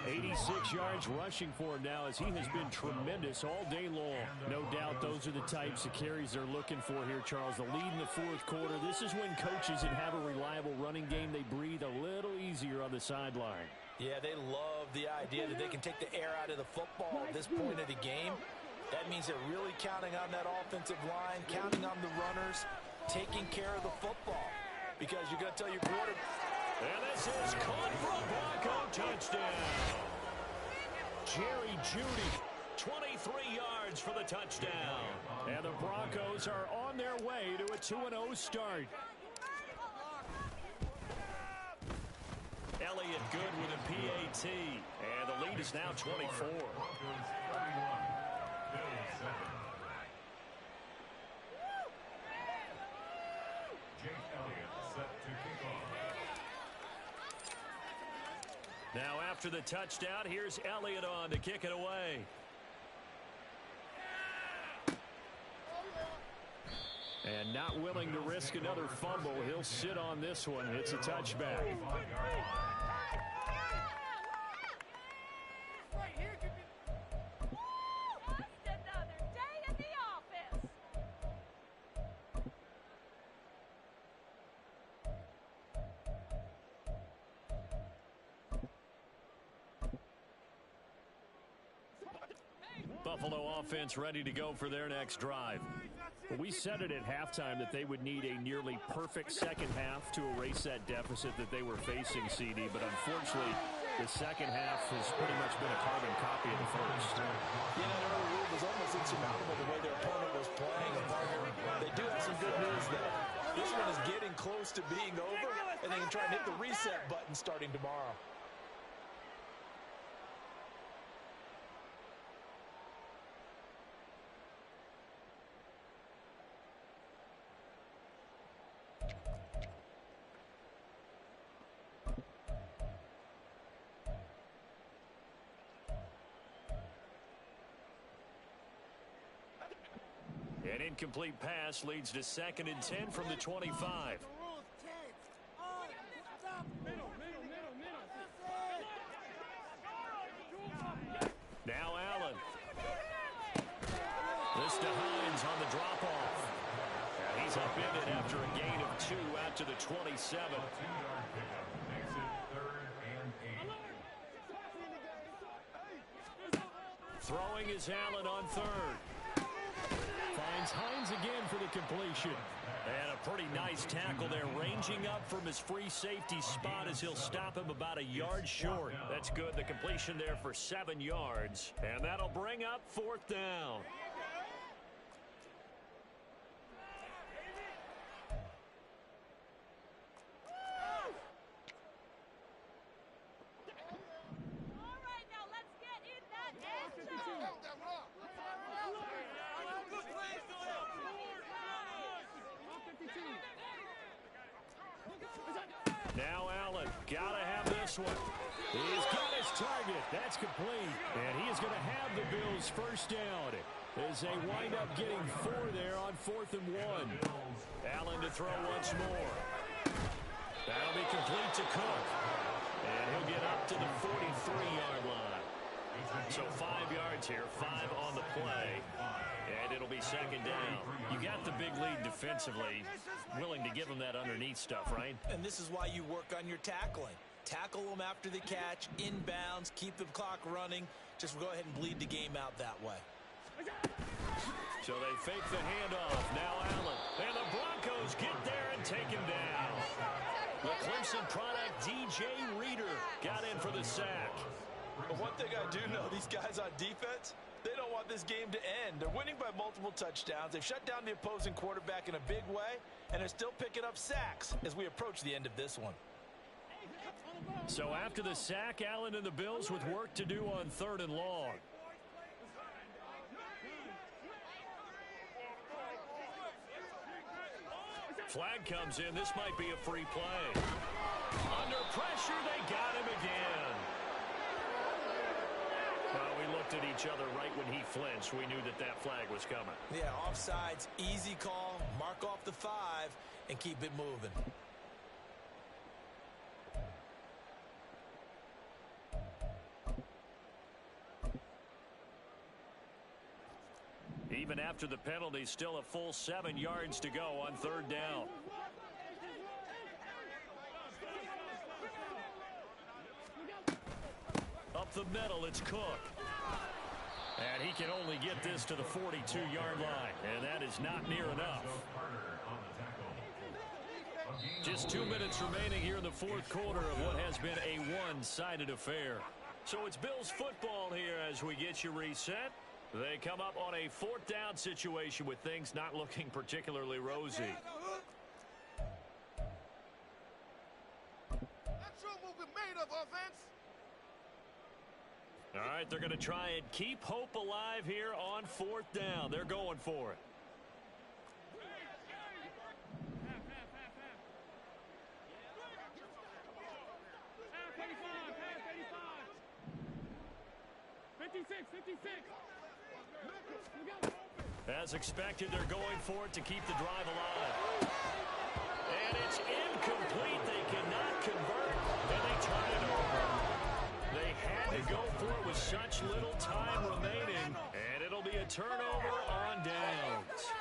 86 yards rushing for him now, as he has been tremendous all day long. No doubt those are the types of carries they're looking for here, Charles. The lead in the 4th quarter. This is when coaches that have a reliable running game, they breathe a little easier on the sideline. Yeah, they love the idea that they can take the air out of the football at this point of the game. That means they're really counting on that offensive line, counting on the runners, taking care of the football. Because you're going to tell your quarterback. And this is caught for a Bronco touchdown. Jerry Jeudy. 23 yards for the touchdown. And the Broncos are on their way to a 2-0 start. Elliott good with a PAT. And the lead is now 24. Jake Elliott set to kick off. Now after the touchdown, here's Elliott on to kick it away. And not willing to risk another fumble. He'll sit on this one. It's a touchback. Buffalo offense ready to go for their next drive. Well, we said it at halftime that they would need a nearly perfect second half to erase that deficit that they were facing, CD. But unfortunately, the second half has pretty much been a carbon copy of the first. Yeah, that early lead was almost insurmountable the way their opponent was playing. They do have some good news, though. This one is getting close to being over, and they can try and hit the reset button starting tomorrow. An incomplete pass leads to 2nd and 10 from the 25. Now Allen. This to Hines on the drop-off. And he's upended after a gain of 2 out to the 27. 2-yard pickup makes it 3rd and 8. Throwing is Allen on 3rd. Finds Hines again for the completion. And a pretty nice tackle there, ranging up from his free safety spot as he'll stop him about a yard short. That's good. The completion there for 7 yards. And that'll bring up 4th down. Now Allen, gotta have this one. He's got his target. That's complete. And he is going to have the Bills' first down as they wind up getting 4 there on 4th and 1. Allen to throw once more. That'll be complete to Cook. And he'll get up to the 43-yard line. So 5 yards here, 5 on the play. And it'll be 2nd down. You got the big lead defensively. Willing to give them that underneath stuff, right? And this is why you work on your tackling. Tackle them after the catch, inbounds, keep the clock running. Just go ahead and bleed the game out that way. So they fake the handoff. Now Allen. And the Broncos get there and take him down. The Clemson product, DJ Reader, got in for the sack. But one thing I do know, these guys on defense, they don't want this game to end. They're winning by multiple touchdowns. They've shut down the opposing quarterback in a big way, and they're still picking up sacks as we approach the end of this one. So after the sack, Allen and the Bills with work to do on 3rd and long. Flag comes in. This might be a free play. Under pressure, they got him again. Well, we looked at each other right when he flinched. We knew that that flag was coming. Yeah, offsides, easy call, mark off the 5, and keep it moving. Even after the penalty, still a full 7 yards to go on 3rd down. Up the middle, it's Cook. And he can only get this to the 42-yard line, and that is not near enough. Just 2 minutes remaining here in the 4th quarter of what has been a one-sided affair. So it's Bills football here as we get you reset. They come up on a 4th down situation with things not looking particularly rosy. That's what we're made of, offense. All right, they're going to try and keep hope alive here on 4th down. They're going for it. As expected, they're going for it to keep the drive alive. And it's incomplete. They cannot convert, and they turn it over. They had to go for it with such little time remaining, and it'll be a turnover on downs.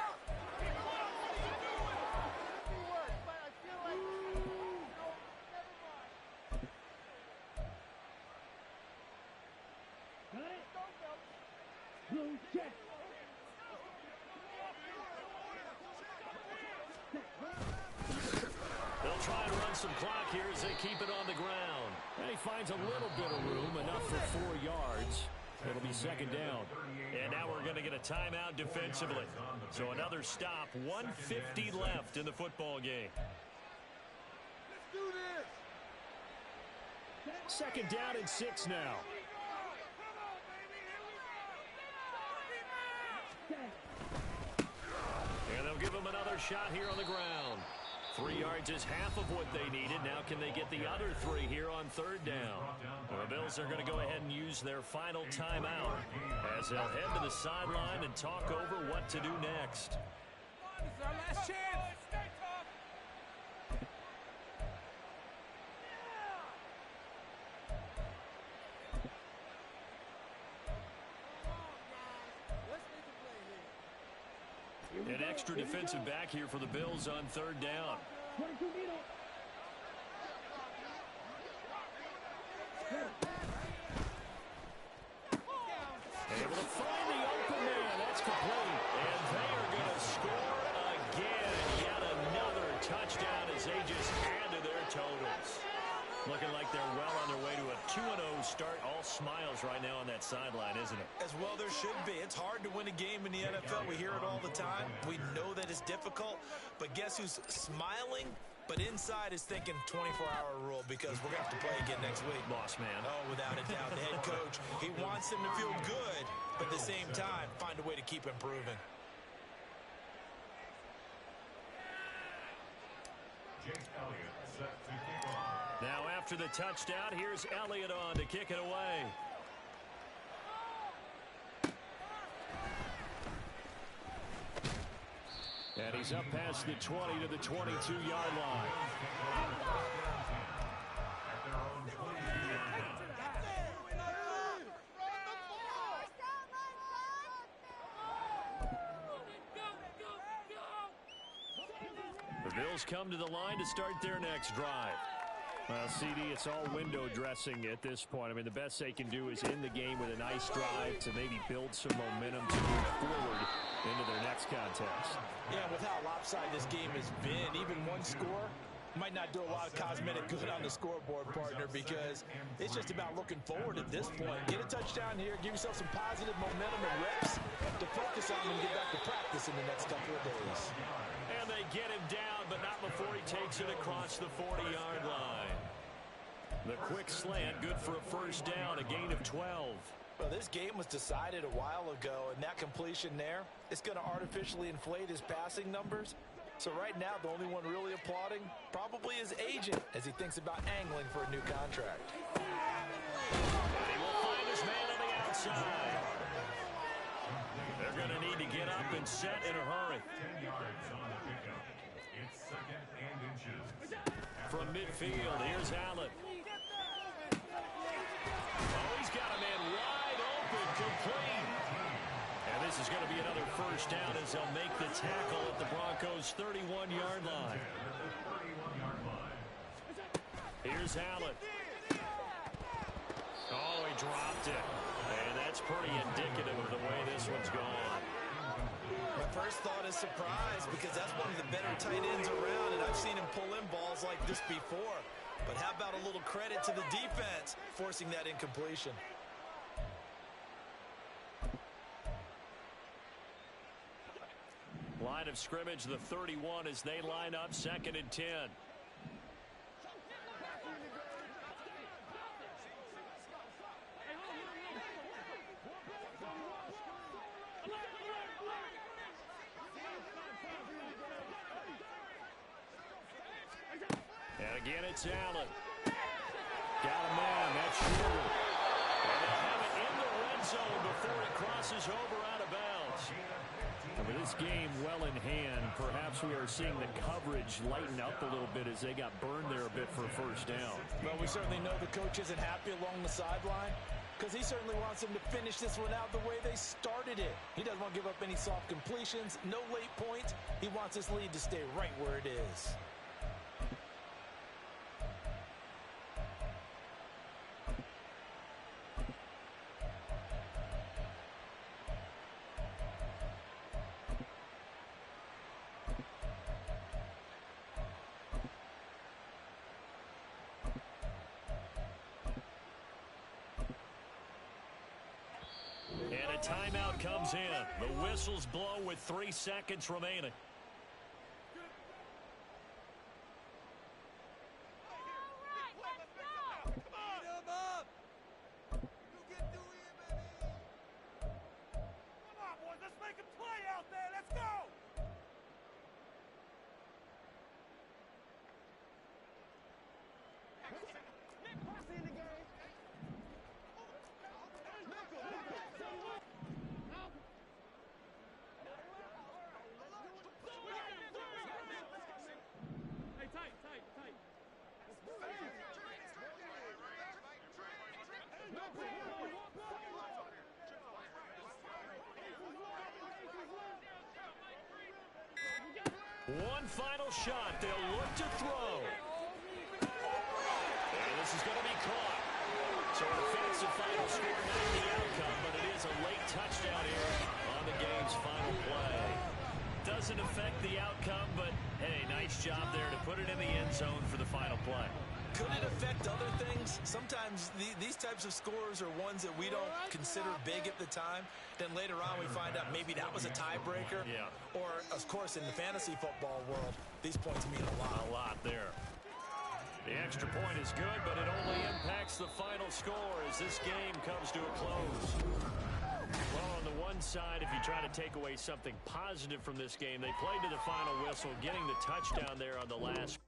They'll try and run some clock here as they keep it on the ground. And he finds a little bit of room, enough for 4 yards. It'll be second down. And now we're going to get a timeout defensively. So another stop, 1:50 left in the football game. Let's do this. Second down and 6 now. And they'll give them another shot here on the ground. 3 yards is half of what they needed. Now can they get the other 3 here on third down? The Bills are going to go ahead and use their final timeout as they'll head to the sideline and talk over what to do next. This is our last chance. Stay tough. An extra defensive back here for the Bills on third down. Able to find the open man. That's complete. And they are going to score again. Yet another touchdown as they just add to their totals. Looking like they're well on their way to a 2-0 start. All smiles right now on that sideline, isn't it? As well there should be. It's hard to win a game in the NFL. We hear it all the time. We know that it's difficult. But guess who's smiling? But inside is thinking 24-hour rule because we're going to have to play again next week. Boss man. Oh, without a doubt. The head coach, he wants them to feel good, but at the same time, find a way to keep improving. Jake Elliott set to kick off. Now after the touchdown, here's Elliott on to kick it away. And he's up past the 20 to the 22-yard line. The Bills come to the line to start their next drive. Well, CD, it's all window dressing at this point. I mean, the best they can do is end the game with a nice drive to maybe build some momentum to move forward into their next contest. Yeah, with how lopsided this game has been, even one score might not do a lot of cosmetic good on the scoreboard, partner, because it's just about looking forward at this point. Get a touchdown here, give yourself some positive momentum and reps to focus on and get back to practice in the next couple of days. And they get him down, but not before he takes it across the 40-yard line. The quick slant, good for a first down, a gain of 12. Well, this game was decided a while ago, and that completion there, it's going to artificially inflate his passing numbers. So right now, the only one really applauding probably his agent as he thinks about angling for a new contract. And he will find his man on the outside. They're going to need to get up and set in a hurry. 10 yards on the pickup. It's second and inches. From midfield, here's Allen. Oh, he's got a man wide open, complete. And this is going to be another first down as they'll make the tackle at the Broncos' 31-yard line. Here's Allen. Oh, he dropped it. And that's pretty indicative of the way this one's gone. My first thought is surprise because that's one of the better tight ends around, and I've seen him pull in balls like this before. But how about a little credit to the defense forcing that incompletion? Line of scrimmage, the 31 as they line up, second and 10. And again, it's Allen. Got a man, that's Shorter. And they have it in the red zone before he crosses over out of bounds. And with this game well in hand, perhaps we are seeing the coverage lighten up a little bit as they got burned there a bit for a first down. Well, we certainly know the coach isn't happy along the sideline because he certainly wants them to finish this one out the way they started it. He doesn't want to give up any soft completions, no late points. He wants his lead to stay right where it is. And a timeout comes in. The whistles blow with 3 seconds remaining. One final shot. They'll look to throw. And this is going to be caught. So an offensive final score, not the outcome, but it is a late touchdown here on the game's final play. Doesn't affect the outcome, but hey, nice job there to put it in the end zone for the final play. Could it affect other things? Sometimes these types of scores are ones that we don't consider big at the time. Then later on we find out maybe that was a tiebreaker. Yeah. Or, of course, in the fantasy football world, these points mean a lot. A lot there. The extra point is good, but it only impacts the final score as this game comes to a close. Well, on the one side, if you try to take away something positive from this game, they played to the final whistle, getting the touchdown there on the last